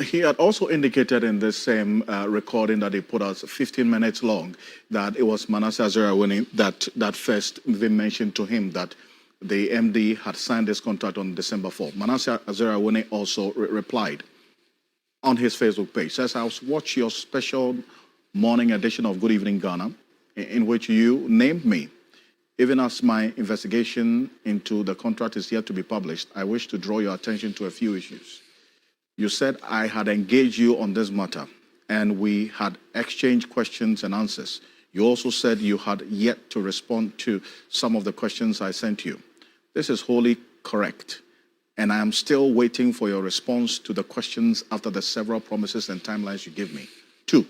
He had also indicated in this same recording that he put out 15 minutes long that it was Manasseh Azariah that first even mentioned to him that the MD had signed this contract on December 4th. Manasseh Azariah also replied on his Facebook page, says, "I watched your special morning edition of Good Evening Ghana, in which you named me. Even as my investigation into the contract is yet to be published, I wish to draw your attention to a few issues. You said I had engaged you on this matter, and we had exchanged questions and answers. You also said you had yet to respond to some of the questions I sent you. This is wholly correct, and I am still waiting for your response to the questions after the several promises and timelines you give me. 2,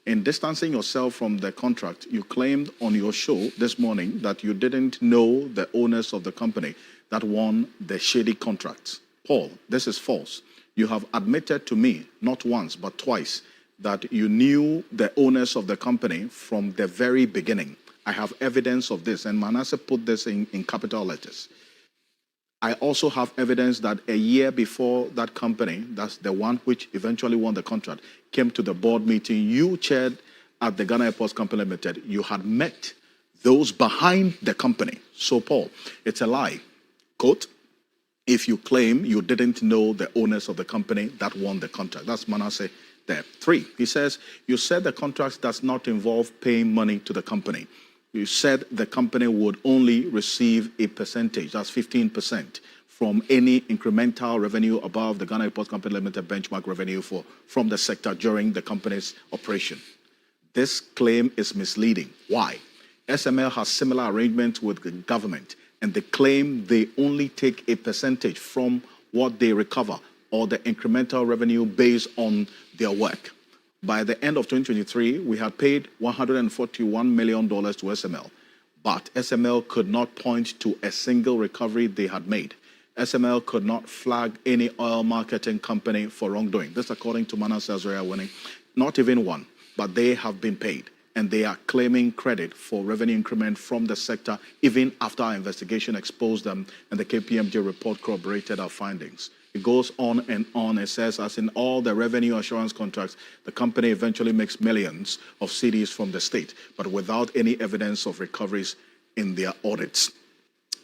in distancing yourself from the contract, you claimed on your show this morning that you didn't know the owners of the company that won the shady contracts. Paul, this is false. You have admitted to me, not once, but twice, that you knew the owners of the company from the very beginning. I have evidence of this, and Manasseh put this in capital letters. I also have evidence that a year before that company, that's the one which eventually won the contract, came to the board meeting you chaired at the Ghana Airports Company Limited. You had met those behind the company. So, Paul, it's a lie. Quote, if you claim you didn't know the owners of the company that won the contract. That's Manasseh there. 3, he says, you said the contract does not involve paying money to the company. You said the company would only receive a percentage, that's 15%, from any incremental revenue above the Ghana Airports Company Limited benchmark revenue from the sector during the company's operation. This claim is misleading. Why? SML has similar arrangements with the government, and they claim they only take a percentage from what they recover or the incremental revenue based on their work. By the end of 2023, we had paid $141 million to SML, but SML could not point to a single recovery they had made. SML could not flag any oil marketing company for wrongdoing. This according to Manasseh Azariah, not even one, but they have been paid. And they are claiming credit for revenue increment from the sector even after our investigation exposed them and the KPMG report corroborated our findings. It goes on and on. It says, as in all the revenue assurance contracts, the company eventually makes millions of cedis from the state, but without any evidence of recoveries in their audits.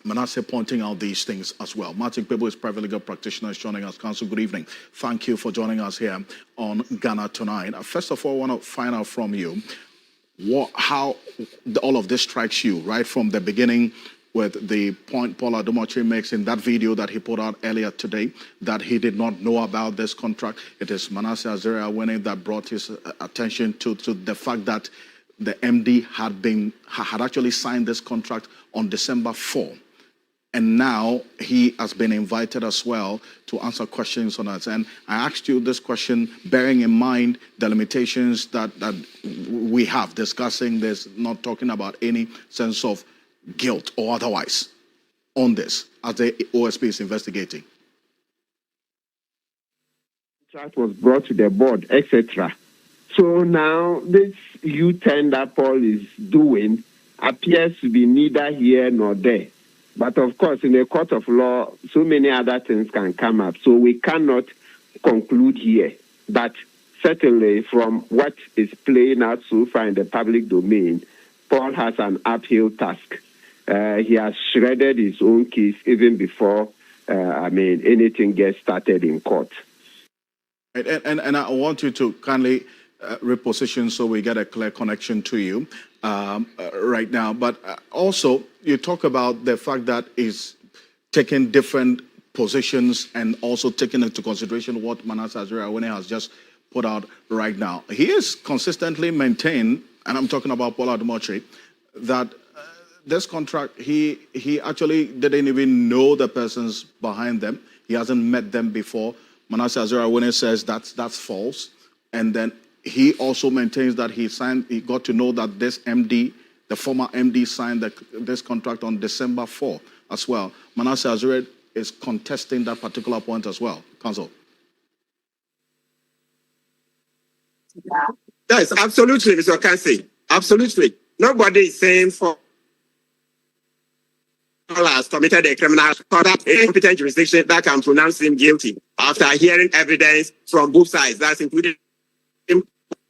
Manasseh pointing out these things as well. Martin Kperbu is private legal practitioner, is joining us. Counsel, good evening. Thank you for joining us here on Ghana Tonight. First of all, I want to find out from you how all of this strikes you, right from the beginning, with the point Paul Adom makes in that video that he put out earlier today, that he did not know about this contract. It is Manasseh Azariah that brought his attention to the fact that the MD had actually signed this contract on December 4. And now he has been invited as well to answer questions on that. And I asked you this question, bearing in mind the limitations that we have discussing this, not talking about any sense of guilt or otherwise on this as the OSP is investigating. Contract was brought to the board, etc. So now this U-turn that Paul is doing appears to be neither here nor there. But of course, in a court of law, so many other things can come up. So we cannot conclude here. But certainly from what is playing out so far in the public domain, Paul has an uphill task. He has shredded his own case even before, anything gets started in court. And I want you to kindly reposition so we get a clear connection to you right now. But also, you talk about the fact that he's taking different positions and also taking into consideration what Manasseh Azariah has just put out right now. He is consistently maintained, and I'm talking about Paul Otchere, that this contract, he actually didn't even know the persons behind them. He hasn't met them before. Manasseh Azariah says that's false. And then he also maintains that he got to know that this MD, the former MD, signed this contract on December 4 as well. Manasseh Azariah is contesting that particular point as well. Counsel. Yes, absolutely, Mr. Kesi. Absolutely. Nobody is saying for has committed a criminal conduct in competent jurisdiction that can pronounce him guilty after hearing evidence from both sides. That's including him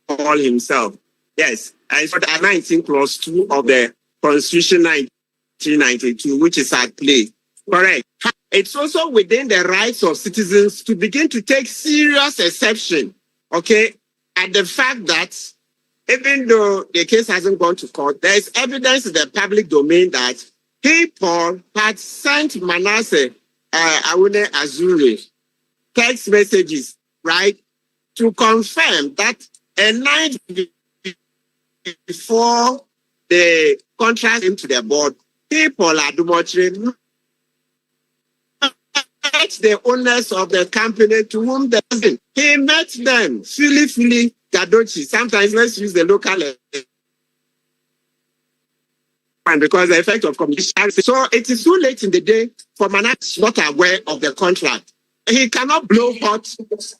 Paul himself. Yes, and for the 19 clause 2 of the Constitution 1992, which is at play. Correct. It's also within the rights of citizens to begin to take serious exception, okay, at the fact that even though the case hasn't gone to court, there is evidence in the public domain that he, Paul, had sent Manasseh Awune Azuri text messages, right, to confirm that a night before the contract came to the board, people at Otchere met the owners of the company to whom he met them, Philly Gadochi. Sometimes let's use the local because the effect of communication. So it is too late in the day for Manasseh not aware of the contract. He cannot blow hot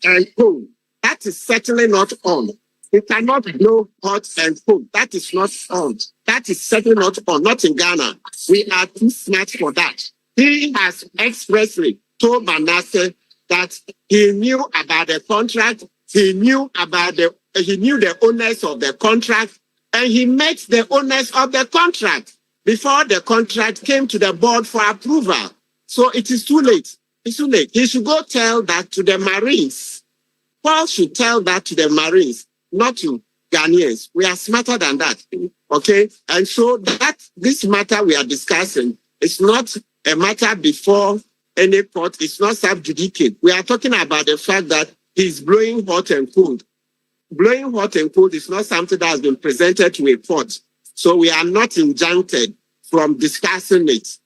and cold. That is certainly not on. He cannot blow hot and cold. That is not on. That is certainly not on. Not in Ghana. We are too smart for that. He has expressly told Manasseh that he knew about the contract. He knew the owners of the contract, and he met the owners of the contract before the contract came to the board for approval. So it is too late. It's too late. He should go tell that to the Marines. Paul should tell that to the Marines, not to Ghanaians. We are smarter than that. Okay? And so this matter we are discussing is not a matter before any court. It's not sub-judice. We are talking about the fact that he's blowing hot and cold. Blowing hot and cold is not something that has been presented to a court. So we are not injuncted from discussing it.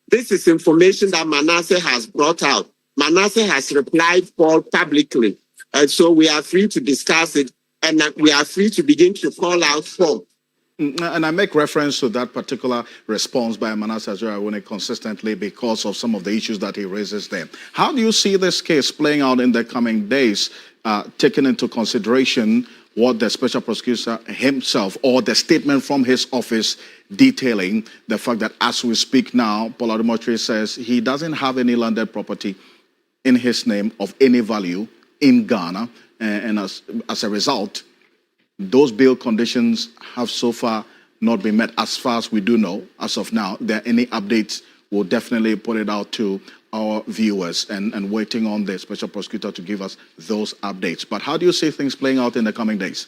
This is information that Manasseh has brought out. Manasseh has replied Paul publicly. And so we are free to discuss it, and we are free to begin to call out Paul. And I make reference to that particular response by Manasseh Awune consistently because of some of the issues that he raises there. How do you see this case playing out in the coming days, taking into consideration what the special prosecutor himself or the statement from his office detailing the fact that as we speak now, Paul Otchere says he doesn't have any landed property in his name of any value in Ghana, and as a result, those bail conditions have so far not been met as far as we do know. As of now, there are any updates, we'll definitely put it out to our viewers and waiting on the special prosecutor to give us those updates. But how do you see things playing out in the coming days?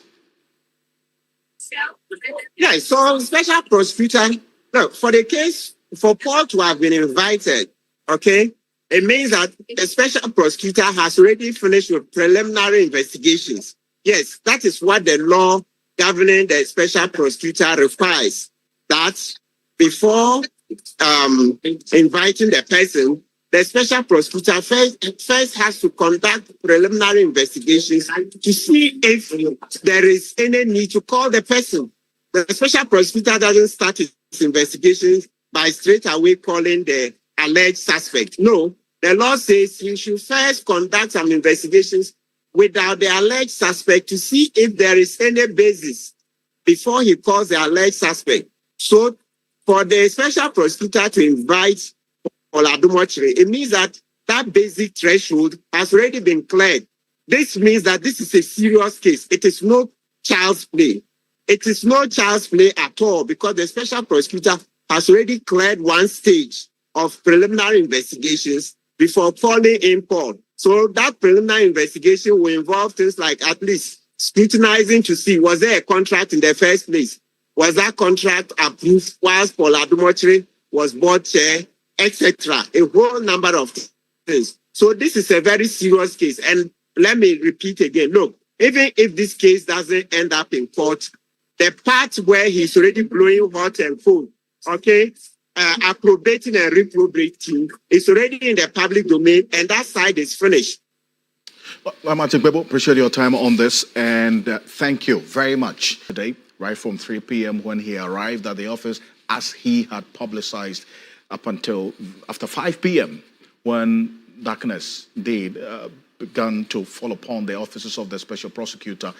Yeah, so special prosecutor, look, for the case, for Paul to have been invited, okay, it means that the special prosecutor has already finished with preliminary investigations. Yes, that is what the law governing the special prosecutor requires. That before inviting the person, the special prosecutor first has to conduct preliminary investigations to see if there is any need to call the person. The special prosecutor doesn't start his investigations by straight away calling the alleged suspect. No, the law says he should first conduct some investigations without the alleged suspect to see if there is any basis before he calls the alleged suspect. So for the special prosecutor to invite Otchere, it means that that basic threshold has already been cleared. This means that this is a serious case. It is no child's play. It is no child's play at all because the special prosecutor has already cleared one stage of preliminary investigations before calling in Paul. So that preliminary investigation will involve things like at least scrutinizing to see, was there a contract in the first place? Was that contract approved whilst Paul Otchere was board chair, etc.? A whole number of things. So this is a very serious case. And let me repeat again, look, even if this case doesn't end up in court, the part where he's already blowing hot and cold, okay, approbating and reprobating is already in the public domain, and that side is finished. Well, Kperbu, appreciate your time on this, and thank you very much today, right from 3 p.m. when he arrived at the office, as he had publicized up until after 5 p.m. when darkness began to fall upon the offices of the special prosecutor.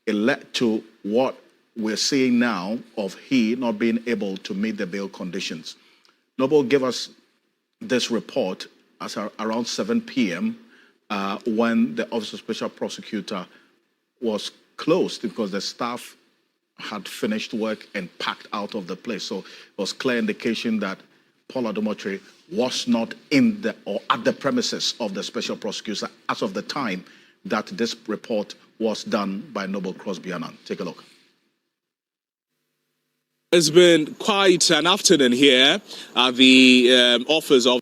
It led to what we're seeing now of he not being able to meet the bail conditions. Noble gave us this report as around 7 p.m. When the Office of Special Prosecutor was closed because the staff had finished work and packed out of the place. So it was clear indication that Paul Adom Otchere was not in the or at the premises of the Special Prosecutor as of the time that this report was done by Noble Crosby Annan. Take a look. It's been quite an afternoon here at the office of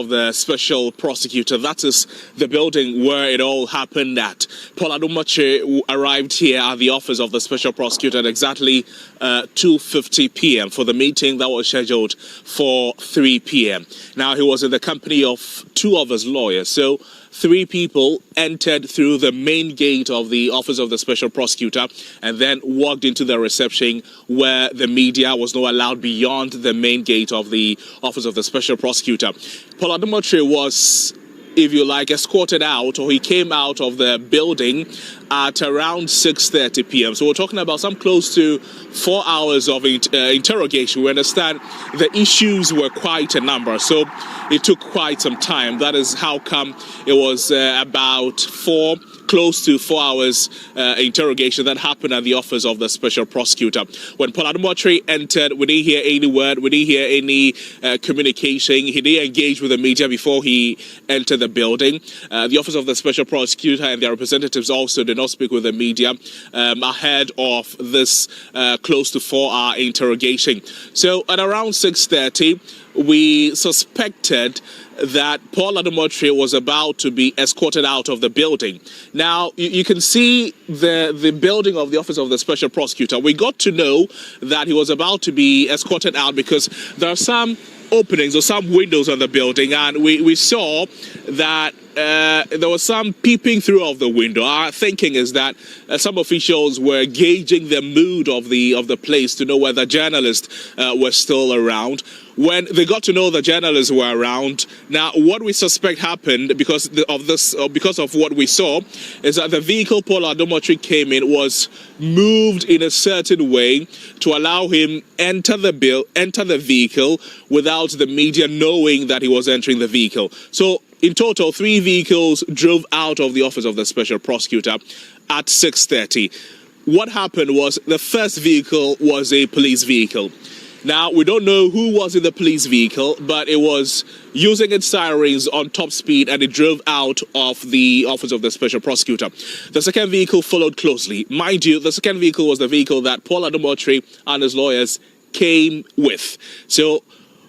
the Special Prosecutor. That is the building where it all happened at. Paul Adom Otchere arrived here at the office of the Special Prosecutor at exactly 2:50 p.m. for the meeting that was scheduled for 3 p.m. Now, he was in the company of two of his lawyers. So 3 people entered through the main gate of the Office of the Special Prosecutor and then walked into the reception where the media was not allowed beyond the main gate of the Office of the Special Prosecutor. Paul Adom Otchere was, if you like, escorted out, or he came out of the building at around 6:30 p.m. So we're talking about some close to 4 hours of interrogation. We understand the issues were quite a number, so it took quite some time. That is how come it was about close to 4 hours interrogation that happened at the office of the Special Prosecutor. When Paul Adom Otchere entered, we didn't hear any word, we didn't hear any communication. He didn't engage with the media before he entered the building. The Office of the Special Prosecutor and their representatives also did not speak with the media ahead of this close to 4-hour interrogation. So at around 6:30, we suspected that Paul Adom Otchere was about to be escorted out of the building. Now, you can see the building of the Office of the Special Prosecutor. We got to know that he was about to be escorted out because there are some openings or some windows on the building, and we saw that there was some peeping through of the window. Our thinking is that some officials were gauging the mood of the place to know whether journalists were still around. When they got to know the journalists were around, now what we suspect happened because of what we saw is that the vehicle Paul Adom Otchere came in was moved in a certain way to allow him enter the vehicle without the media knowing that he was entering the vehicle. So in total, 3 vehicles drove out of the Office of the Special Prosecutor at 6:30. What happened was the first vehicle was a police vehicle. Now, we don't know who was in the police vehicle, but it was using its sirens on top speed, and it drove out of the Office of the Special Prosecutor. The second vehicle followed closely. Mind you, the second vehicle was the vehicle that Paul Adom Otchere and his lawyers came with. So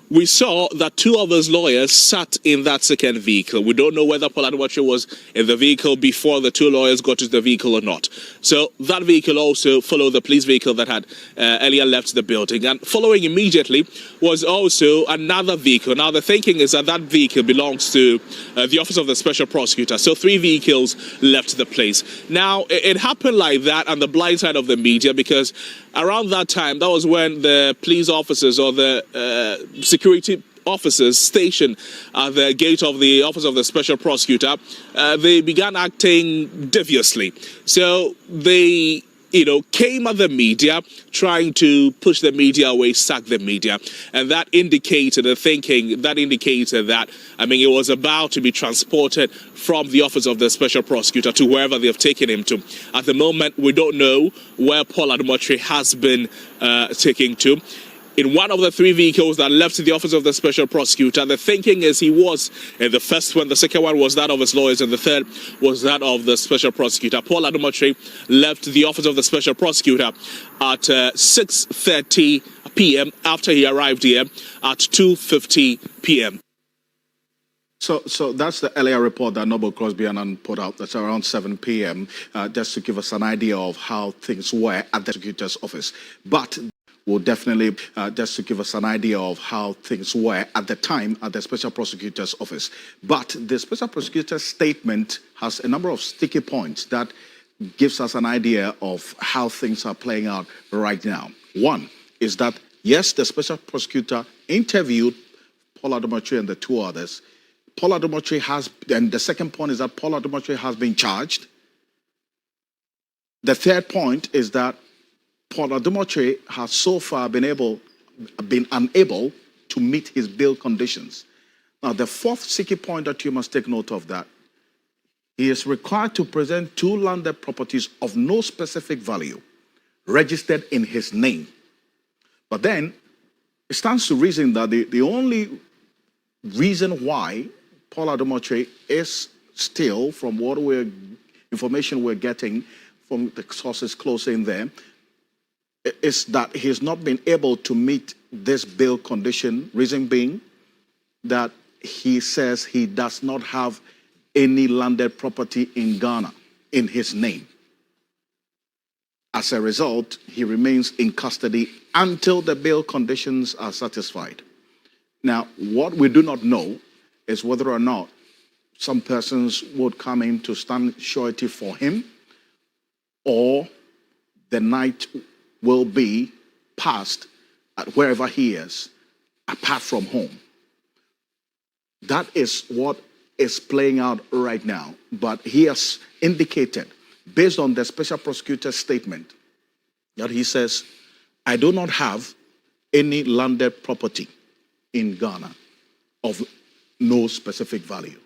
we saw that 2 of his lawyers sat in that second vehicle. We don't know whether Paul Adom Otchere was in the vehicle before the 2 lawyers got to the vehicle or not. So that vehicle also followed the police vehicle that had earlier left the building. And following immediately was also another vehicle. Now, the thinking is that that vehicle belongs to the Office of the Special Prosecutor. So 3 vehicles left the place. Now, it happened like that on the blind side of the media because around that time, that was when the police officers or the security officers stationed at the gate of the Office of the Special Prosecutor, they began acting deviously. So they, came at the media, trying to push the media away, sack the media. And that indicated the thinking, that indicated that, it was about to be transported from the Office of the Special Prosecutor to wherever they've taken him to. At the moment, we don't know where Paul Adom Otchere has been taken to. In one of the 3 vehicles that left the Office of the Special Prosecutor, the thinking is he was in the first one, the second one was that of his lawyers, and the third was that of the Special Prosecutor. Paul Adom Otchere left the Office of the Special Prosecutor at 6:30 p.m. after he arrived here at 2:50 p.m. So that's the earlier report that Noble Crosby Annan put out. That's around 7 p.m. Just to give us an idea of how things were at the prosecutor's office. But will definitely, just to give us an idea of how things were at the time at the Special Prosecutor's office. But the Special Prosecutor's statement has a number of sticky points that gives us an idea of how things are playing out right now. One is that, yes, the Special Prosecutor interviewed Paul Adom Otchere and the 2 others. Paul Adom Otchere has, and the second point is that Paul Adom Otchere has been charged. The third point is that Paul Adom Otchere has so far been able, been unable to meet his bail conditions. Now, the fourth sticky point that you must take note of that, he is required to present 2 landed properties of no specific value registered in his name. But then, it stands to reason that the only reason why Paul Adom Otchere is still, from what information we're getting from the sources close in there, is that he's not been able to meet this bail condition, reason being that he says he does not have any landed property in Ghana in his name. As a result, he remains in custody until the bail conditions are satisfied. Now, what we do not know is whether or not some persons would come in to stand surety for him, or the night will be passed at wherever he is, apart from home. That is what is playing out right now. But he has indicated, based on the special prosecutor's statement, that he says, I do not have any landed property in Ghana of no specific value.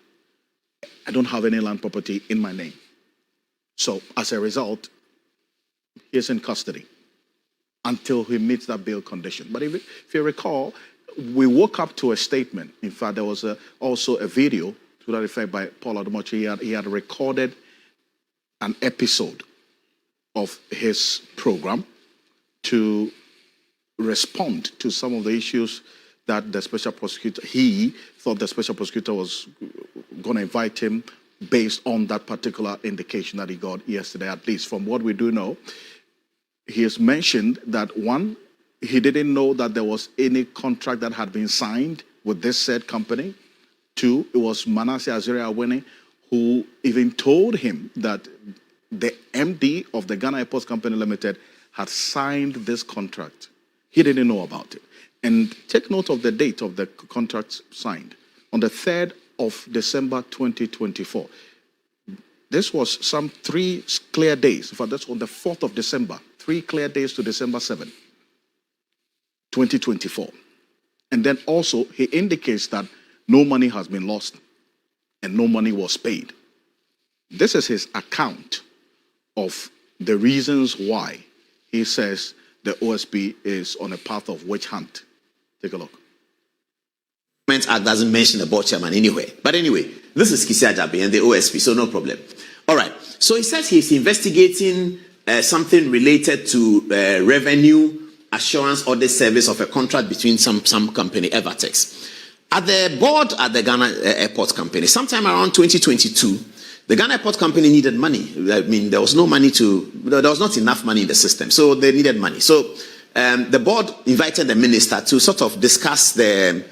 I don't have any land property in my name. So as a result, he is in custody until he meets that bail condition. But if you recall, we woke up to a statement. In fact, there was also a video to that effect by Paul Adom Otchere. He had recorded an episode of his program to respond to some of the issues that the special prosecutor, he thought the special prosecutor was going to invite him based on that particular indication that he got yesterday. At least from what we do know, he has mentioned that, one, he didn't know that there was any contract that had been signed with this said company. 2, it was Manasseh Azere who even told him that the MD of the Ghana Airports Company Limited had signed this contract. He didn't know about it. And take note of the date of the contract signed. On the 3rd of December 2024. This was some 3 clear days. In fact, that's on the 4th of December. 3 clear days to December 7, 2024. And then also, he indicates that no money has been lost and no money was paid. This is his account of the reasons why he says the OSP is on a path of witch hunt. Take a look. Act doesn't mention the board chairman anywhere. But anyway, this is Kesi Ajabe and the OSP, so no problem. All right. So he says he's investigating something related to revenue assurance audit service of a contract between some company, Evertex. At the board at the Ghana Airport Company, sometime around 2022, the Ghana Airport Company needed money. I mean, there was no money there was not enough money in the system, so they needed money. So the board invited the minister to sort of discuss the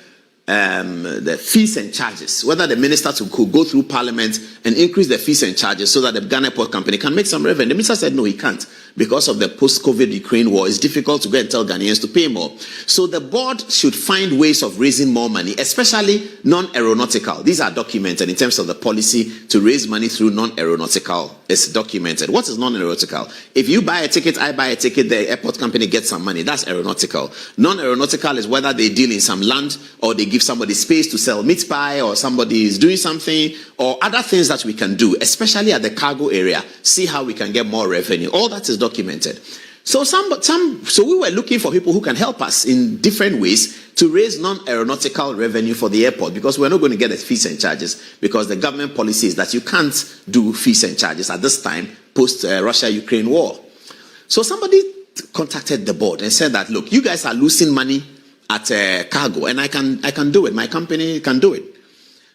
fees and charges, whether the minister could go through parliament and increase the fees and charges so that the Ghana Airport Company can make some revenue. The minister said no, he can't. Because of the post-COVID Ukraine war, it's difficult to go and tell Ghanaians to pay more. So the board should find ways of raising more money, especially non-aeronautical. These are documented in terms of the policy to raise money through non-aeronautical. It's documented. What is non-aeronautical? If you buy a ticket, I buy a ticket, the airport company gets some money. That's aeronautical. Non-aeronautical is whether they deal in some land or they give somebody space to sell meat pie, or somebody is doing something, or other things that we can do, especially at the cargo area. See how we can get more revenue. All that is documented. So so we were looking for people who can help us in different ways to raise non-aeronautical revenue for the airport, because we're not going to get the fees and charges, because the government policy is that you can't do fees and charges at this time post Russia-Ukraine war. So somebody contacted the board and said that, look, you guys are losing money at cargo, and I can do it. My company can do it.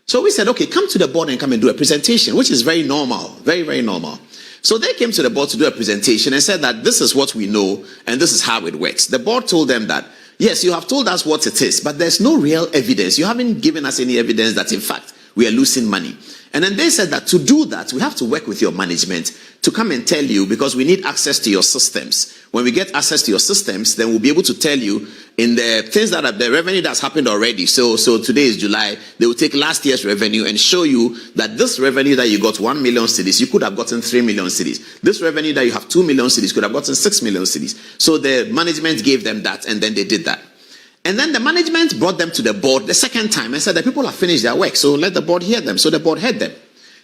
So we said, okay, come to the board and come and do a presentation, which is very normal, very, very normal. So they came to the board to do a presentation and said that this is what we know and this is how it works. The board told them that, yes, you have told us what it is, but there's no real evidence. You haven't given us any evidence that, in fact, we are losing money. And then they said that to do that, we have to work with your management to come and tell you, because we need access to your systems. When we get access to your systems, then we'll be able to tell you in the things that are the revenue that's happened already. So today is July. They will take last year's revenue and show you that this revenue that you got 1 million cedis, you could have gotten 3 million cedis. This revenue that you have 2 million cedis could have gotten 6 million cedis. So the management gave them that, and then they did that. And then the management brought them to the board the second time and said the people have finished their work, so let the board hear them. So the board heard them.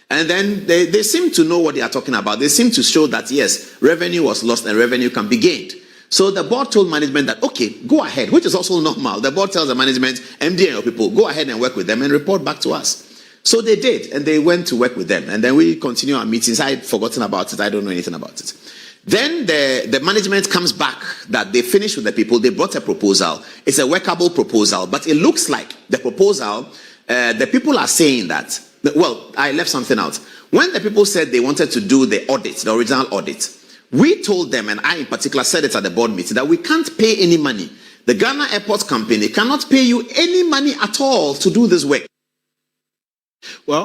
And then they seem to know what they are talking about. They seem to show that, yes, revenue was lost and revenue can be gained. So the board told management that, okay, go ahead, which is also normal. The board tells the management, MD and your people, go ahead and work with them and report back to us. So they did, and they went to work with them. And then we continue our meetings. I had forgotten about it. I don't know anything about it. Then the management comes back that they finished with the people. They brought a proposal. It's a workable proposal, but it looks like the proposal, the people are saying that, well, I left something out. When the people said they wanted to do the audit, the original audit, we told them, and I in particular said it at the board meeting, that we can't pay any money. The Ghana Airport Company cannot pay you any money at all to do this work. Well,